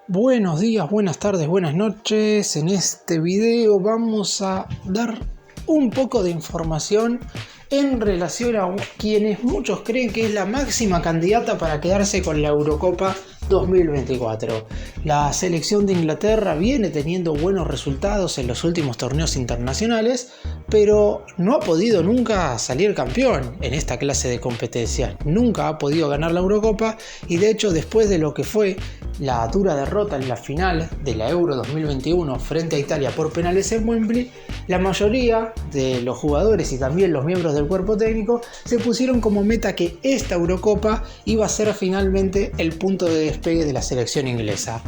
Buenos días, buenas tardes, buenas noches. En este video vamos a dar un poco de información en relación a quienes muchos creen que es la máxima candidata para quedarse con la Eurocopa 2024. La selección de Inglaterra viene teniendo buenos resultados en los últimos torneos internacionales, pero no ha podido nunca salir campeón en esta clase de competencias. Nunca ha podido ganar la Eurocopa y de hecho después de lo que fue la dura derrota en la final de la Euro 2021 frente a Italia por penales en Wembley, la mayoría de los jugadores y también los miembros del cuerpo técnico se pusieron como meta que esta Eurocopa iba a ser finalmente el punto de despegue de la selección inglesa,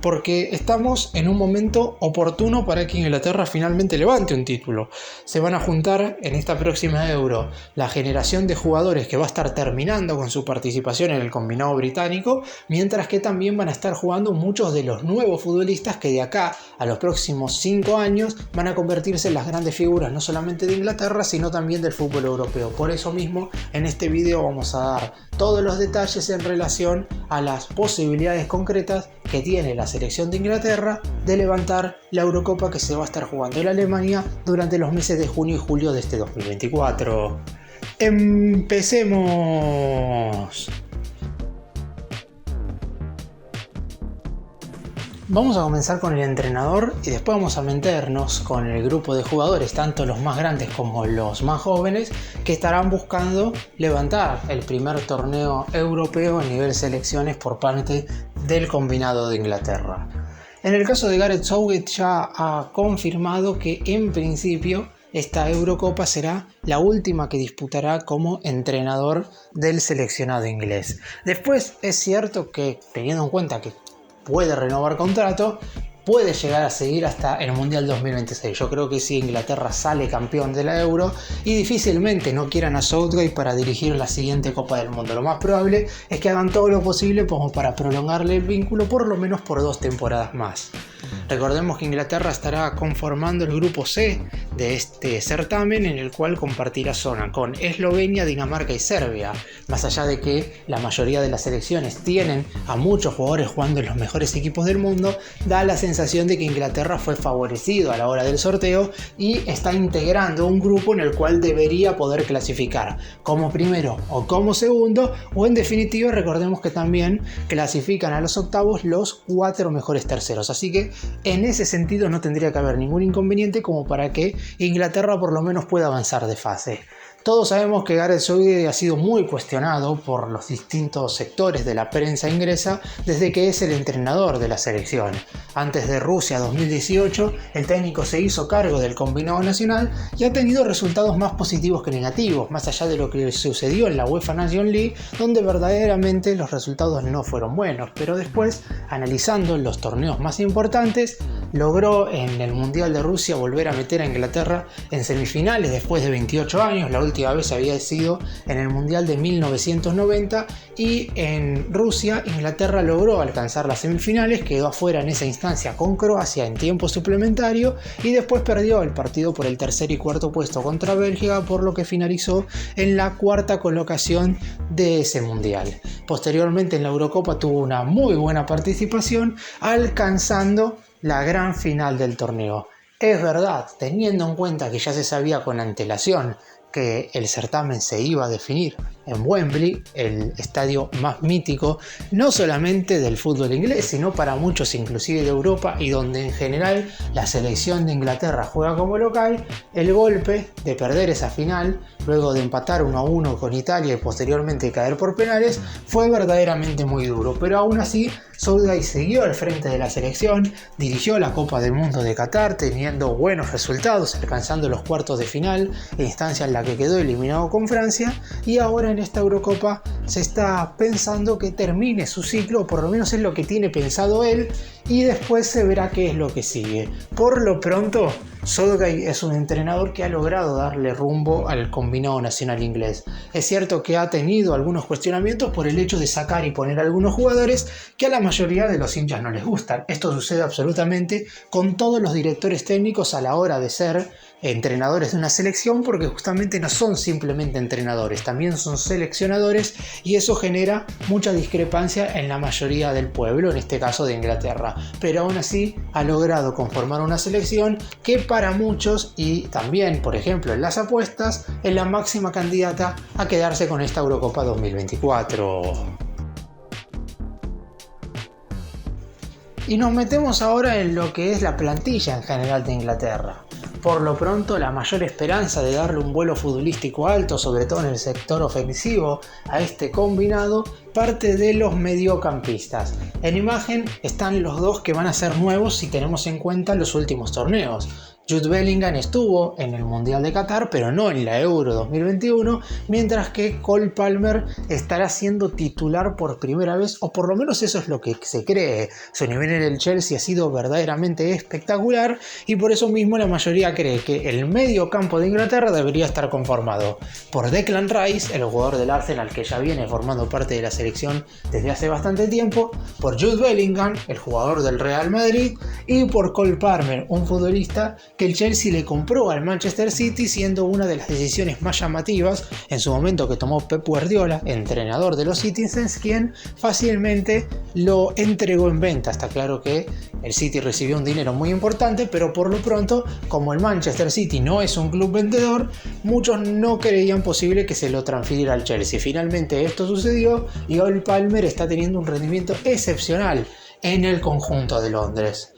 porque estamos en un momento oportuno para que Inglaterra finalmente levante un título. Se van a juntar en esta próxima Euro la generación de jugadores que va a estar terminando con su participación en el combinado británico, mientras que también van a estar jugando muchos de los nuevos futbolistas que de acá a los próximos 5 años van a convertirse en las grandes figuras no solamente de Inglaterra sino también del fútbol europeo. Por eso mismo en este video vamos a dar todos los detalles en relación a las posibilidades concretas que tiene la selección de Inglaterra de levantar la Eurocopa que se va a estar jugando en Alemania durante los meses de junio y julio de este 2024. ¡Empecemos! Vamos a comenzar con el entrenador y después vamos a meternos con el grupo de jugadores, tanto los más grandes como los más jóvenes, que estarán buscando levantar el primer torneo europeo a nivel selecciones por parte del combinado de Inglaterra. En el caso de Gareth Southgate ya ha confirmado que en principio esta Eurocopa será la última que disputará como entrenador del seleccionado inglés. Después es cierto que, teniendo en cuenta que puede renovar contrato, puede llegar a seguir hasta el Mundial 2026. Yo creo que si Inglaterra sale campeón de la Euro y difícilmente no quieran a Southgate para dirigir la siguiente Copa del Mundo, lo más probable es que hagan todo lo posible como para prolongarle el vínculo por lo menos por 2 temporadas más. Recordemos que Inglaterra estará conformando el grupo C de este certamen, en el cual compartirá zona con Eslovenia, Dinamarca y Serbia. Más allá de que la mayoría de las selecciones tienen a muchos jugadores jugando en los mejores equipos del mundo, da la sensación de que Inglaterra fue favorecido a la hora del sorteo y está integrando un grupo en el cual debería poder clasificar como primero o como segundo, o en definitiva recordemos que también clasifican a los octavos los 4 mejores terceros. Así que en ese sentido no tendría que haber ningún inconveniente como para que Inglaterra por lo menos pueda avanzar de fase. Todos sabemos que Gareth Southgate ha sido muy cuestionado por los distintos sectores de la prensa inglesa desde que es el entrenador de la selección. Antes de Rusia 2018, el técnico se hizo cargo del combinado nacional y ha tenido resultados más positivos que negativos, más allá de lo que sucedió en la UEFA Nations League, donde verdaderamente los resultados no fueron buenos. Pero después, analizando los torneos más importantes, logró en el Mundial de Rusia volver a meter a Inglaterra en semifinales después de 28 años. La última vez había sido en el Mundial de 1990 y en Rusia Inglaterra logró alcanzar las semifinales, quedó afuera en esa instancia con Croacia en tiempo suplementario y después perdió el partido por el tercer y cuarto puesto contra Bélgica, por lo que finalizó en la cuarta colocación de ese Mundial. Posteriormente en la Eurocopa tuvo una muy buena participación, alcanzando la gran final del torneo. Es verdad, teniendo en cuenta que ya se sabía con antelación que el certamen se iba a definir en Wembley, el estadio más mítico no solamente del fútbol inglés, sino para muchos inclusive de Europa, y donde en general la selección de Inglaterra juega como local. El golpe de perder esa final, luego de empatar 1-1 con Italia y posteriormente caer por penales, fue verdaderamente muy duro, pero aún así Southgate siguió al frente de la selección, dirigió la Copa del Mundo de Qatar teniendo buenos resultados, alcanzando los cuartos de final, instancia en la que quedó eliminado con Francia, y ahora en esta Eurocopa se está pensando que termine su ciclo, o por lo menos es lo que tiene pensado él, y después se verá qué es lo que sigue. Por lo pronto, Southgate es un entrenador que ha logrado darle rumbo al combinado nacional inglés. Es cierto que ha tenido algunos cuestionamientos por el hecho de sacar y poner a algunos jugadores que a la mayoría de los hinchas no les gustan. Esto sucede absolutamente con todos los directores técnicos a la hora de ser entrenadores de una selección, porque justamente no son simplemente entrenadores, también son seleccionadores, y eso genera mucha discrepancia en la mayoría del pueblo, en este caso de Inglaterra. Pero aún así ha logrado conformar una selección que para muchos, y también por ejemplo en las apuestas, es la máxima candidata a quedarse con esta Eurocopa 2024. Y nos metemos ahora en lo que es la plantilla en general de Inglaterra. Por lo pronto, la mayor esperanza de darle un vuelo futbolístico alto, sobre todo en el sector ofensivo, a este combinado, parte de los mediocampistas. En imagen están los dos que van a ser nuevos si tenemos en cuenta los últimos torneos. Jude Bellingham estuvo en el Mundial de Qatar, pero no en la Euro 2021, mientras que Cole Palmer estará siendo titular por primera vez, o por lo menos eso es lo que se cree. Su nivel en el Chelsea ha sido verdaderamente espectacular, y por eso mismo la mayoría cree que el medio campo de Inglaterra debería estar conformado por Declan Rice, el jugador del Arsenal que ya viene formando parte de la selección desde hace bastante tiempo, por Jude Bellingham, el jugador del Real Madrid, y por Cole Palmer, un futbolista que el Chelsea le compró al Manchester City, siendo una de las decisiones más llamativas en su momento que tomó Pep Guardiola, entrenador de los Citizens, quien fácilmente lo entregó en venta. Está claro que el City recibió un dinero muy importante, pero por lo pronto, como el Manchester City no es un club vendedor, muchos no creían posible que se lo transfiriera al Chelsea. Finalmente esto sucedió y Cole Palmer está teniendo un rendimiento excepcional en el conjunto de Londres.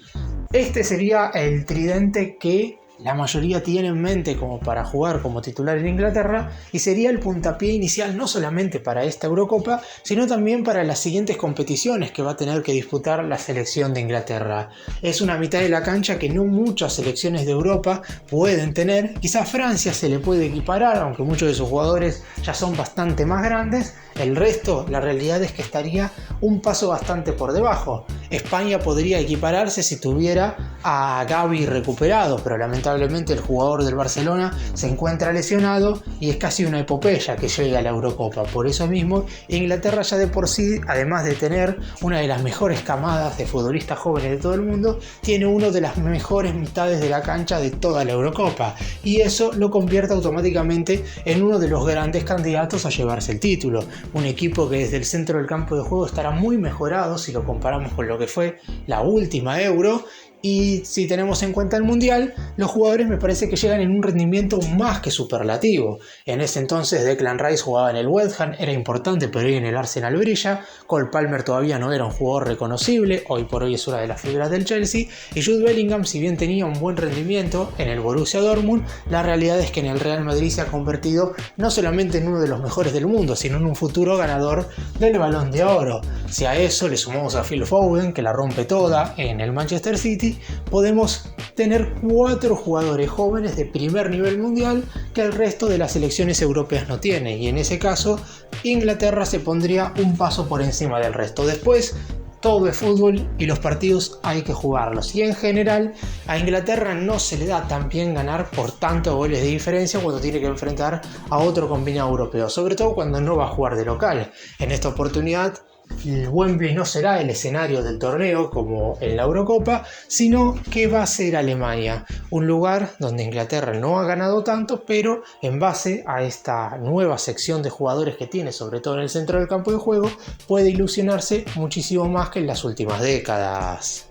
Este sería el tridente que la mayoría tiene en mente como para jugar como titular en Inglaterra, y sería el puntapié inicial no solamente para esta Eurocopa, sino también para las siguientes competiciones que va a tener que disputar la selección de Inglaterra. Es una mitad de la cancha que no muchas selecciones de Europa pueden tener. Quizás Francia se le puede equiparar, aunque muchos de sus jugadores ya son bastante más grandes. El resto, la realidad es que estaría un paso bastante por debajo. España podría equipararse si tuviera a Gavi recuperado, pero lamentablemente el jugador del Barcelona se encuentra lesionado y es casi una epopeya que llegue a la Eurocopa. Por eso mismo, Inglaterra ya de por sí, además de tener una de las mejores camadas de futbolistas jóvenes de todo el mundo, tiene una de las mejores mitades de la cancha de toda la Eurocopa, y eso lo convierte automáticamente en uno de los grandes candidatos a llevarse el título. Un equipo que desde el centro del campo de juego estará muy mejorado si lo comparamos con lo que fue la última Euro, y si tenemos en cuenta el Mundial, los jugadores me parece que llegan en un rendimiento más que superlativo. En ese entonces Declan Rice jugaba en el West Ham, era importante, pero hoy en el Arsenal brilla. Cole Palmer todavía no era un jugador reconocible, hoy por hoy es una de las figuras del Chelsea, y Jude Bellingham, si bien tenía un buen rendimiento en el Borussia Dortmund, la realidad es que en el Real Madrid se ha convertido no solamente en uno de los mejores del mundo, sino en un futuro ganador del Balón de Oro. Si a eso le sumamos a Phil Foden, que la rompe toda en el Manchester City, podemos tener 4 jugadores jóvenes de primer nivel mundial que el resto de las selecciones europeas no tiene, y en ese caso Inglaterra se pondría un paso por encima del resto. Después, todo es fútbol y los partidos hay que jugarlos, y en general a Inglaterra no se le da tan bien ganar por tantos goles de diferencia cuando tiene que enfrentar a otro combinado europeo, sobre todo cuando no va a jugar de local. En esta oportunidad el Wembley no será el escenario del torneo como en la Eurocopa, sino que va a ser Alemania, un lugar donde Inglaterra no ha ganado tanto, pero en base a esta nueva sección de jugadores que tiene, sobre todo en el centro del campo de juego, puede ilusionarse muchísimo más que en las últimas décadas.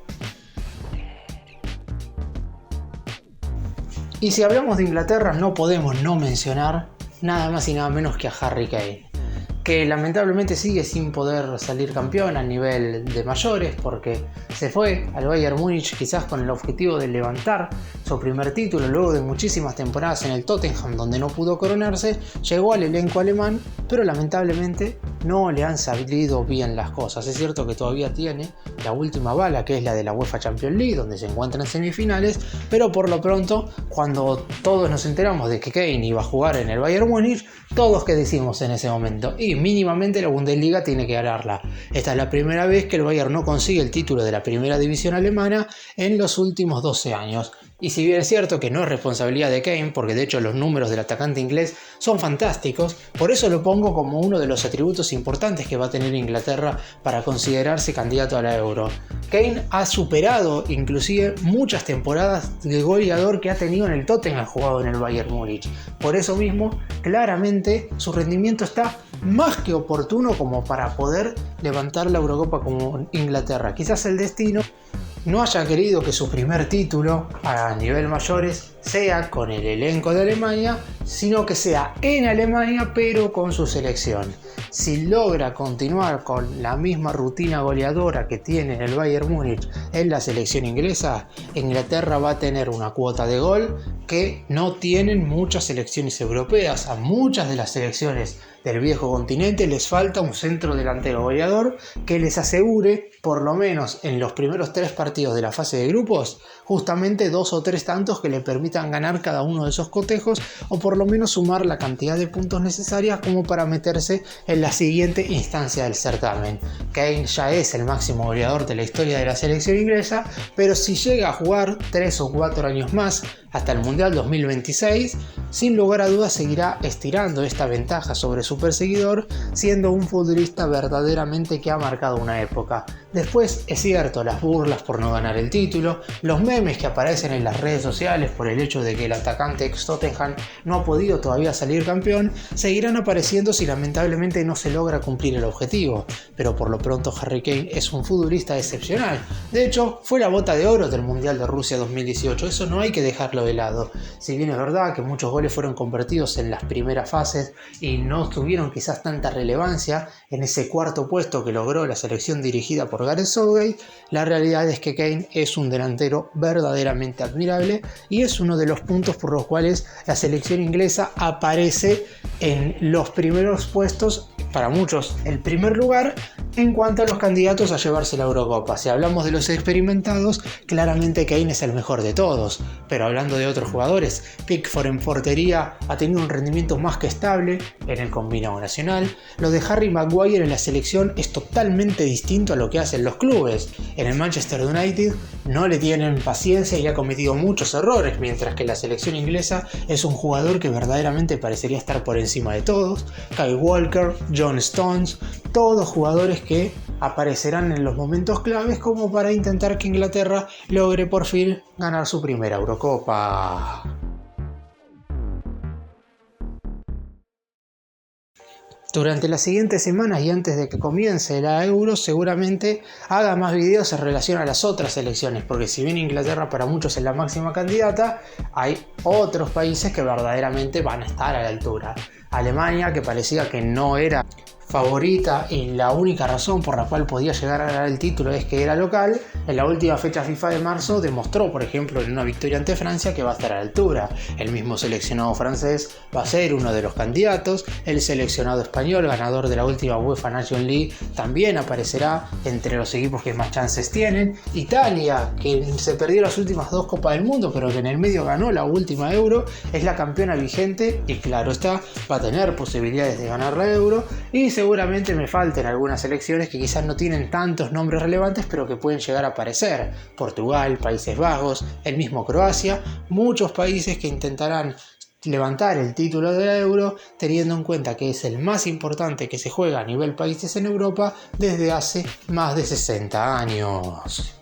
Y si hablamos de Inglaterra, no podemos no mencionar nada más y nada menos que a Harry Kane, que lamentablemente sigue sin poder salir campeón a nivel de mayores, porque se fue al Bayern Múnich quizás con el objetivo de levantar su primer título luego de muchísimas temporadas en el Tottenham donde no pudo coronarse. Llegó al elenco alemán, pero lamentablemente no le han salido bien las cosas. Es cierto que todavía tiene la última bala, que es la de la UEFA Champions League, donde se encuentra en semifinales, pero por lo pronto, cuando todos nos enteramos de que Kane iba a jugar en el Bayern Múnich, todos que decimos en ese momento, y mínimamente la Bundesliga tiene que ganarla. Esta es la primera vez que el Bayern no consigue el título de la primera división alemana en los últimos 12 años. Y si bien es cierto que no es responsabilidad de Kane, porque de hecho los números del atacante inglés son fantásticos, por eso lo pongo como uno de los atributos importantes que va a tener Inglaterra para considerarse candidato a la Euro. Kane ha superado inclusive muchas temporadas de goleador que ha tenido en el Tottenham jugado en el Bayern Múnich. Por eso mismo, claramente su rendimiento está más que oportuno como para poder levantar la Eurocopa como Inglaterra. Quizás el destino no haya querido que su primer título a nivel mayores sea con el elenco de Alemania, sino que sea en Alemania pero con su selección. Si logra continuar con la misma rutina goleadora que tiene en el Bayern Múnich en la selección inglesa, Inglaterra va a tener una cuota de gol que no tienen muchas selecciones europeas. A muchas de las selecciones del viejo continente les falta un centro delantero goleador que les asegure, por lo menos en los primeros 3 partidos de la fase de grupos, justamente 2 o 3 tantos que le permitan ganar cada uno de esos cotejos, o por lo menos sumar la cantidad de puntos necesarias como para meterse en la siguiente instancia del certamen. Kane ya es el máximo goleador de la historia de la selección inglesa, pero si llega a jugar 3 o 4 años más hasta el Mundial 2026, sin lugar a dudas seguirá estirando esta ventaja sobre su perseguidor, siendo un futbolista verdaderamente que ha marcado una época. Después, es cierto, las burlas por no ganar el título, los memes que aparecen en las redes sociales por el hecho de que el atacante ex Tottenham no ha podido todavía salir campeón, seguirán apareciendo si lamentablemente no se logra cumplir el objetivo. Pero por lo pronto Harry Kane es un futbolista excepcional. De hecho, fue la bota de oro del Mundial de Rusia 2018, eso no hay que dejarlo de lado. Si bien es verdad que muchos goles fueron convertidos en las primeras fases y no tuvieron quizás tanta relevancia en ese cuarto puesto que logró la selección dirigida por Gareth Southgate, la realidad es que Kane es un delantero verdaderamente admirable y es uno de los puntos por los cuales la selección inglesa aparece en los primeros puestos, para muchos el primer lugar, en cuanto a los candidatos a llevarse la Eurocopa. Si hablamos de los experimentados, claramente Kane es el mejor de todos, pero hablando de otros jugadores, Pickford en portería ha tenido un rendimiento más que estable en el combinado nacional. Lo de Harry Maguire en la selección es totalmente distinto a lo que hacen los clubes. En el Manchester United no le tienen paciencia y ha cometido muchos errores, mientras que la selección inglesa es un jugador que verdaderamente parecería estar por encima de todos. Kyle Walker, John Stones, todos jugadores que aparecerán en los momentos claves como para intentar que Inglaterra logre por fin ganar su primera Eurocopa. Durante las siguientes semanas y antes de que comience la Euro, seguramente haga más videos en relación a las otras selecciones, porque si bien Inglaterra para muchos es la máxima candidata, hay otros países que verdaderamente van a estar a la altura. Alemania, que parecía que no era favorita y la única razón por la cual podía llegar a ganar el título es que era local, en la última fecha FIFA de marzo demostró, por ejemplo, en una victoria ante Francia que va a estar a la altura. El mismo seleccionado francés va a ser uno de los candidatos, el seleccionado español, ganador de la última UEFA Nations League, también aparecerá entre los equipos que más chances tienen. Italia, que se perdió las últimas 2 Copas del Mundo, pero que en el medio ganó la última Euro, es la campeona vigente y claro está, va a tener posibilidades de ganar la Euro. Y seguramente me falten algunas selecciones que quizás no tienen tantos nombres relevantes, pero que pueden llegar a aparecer. Portugal, Países Bajos, el mismo Croacia, muchos países que intentarán levantar el título de la Euro, teniendo en cuenta que es el más importante que se juega a nivel países en Europa desde hace más de 60 años.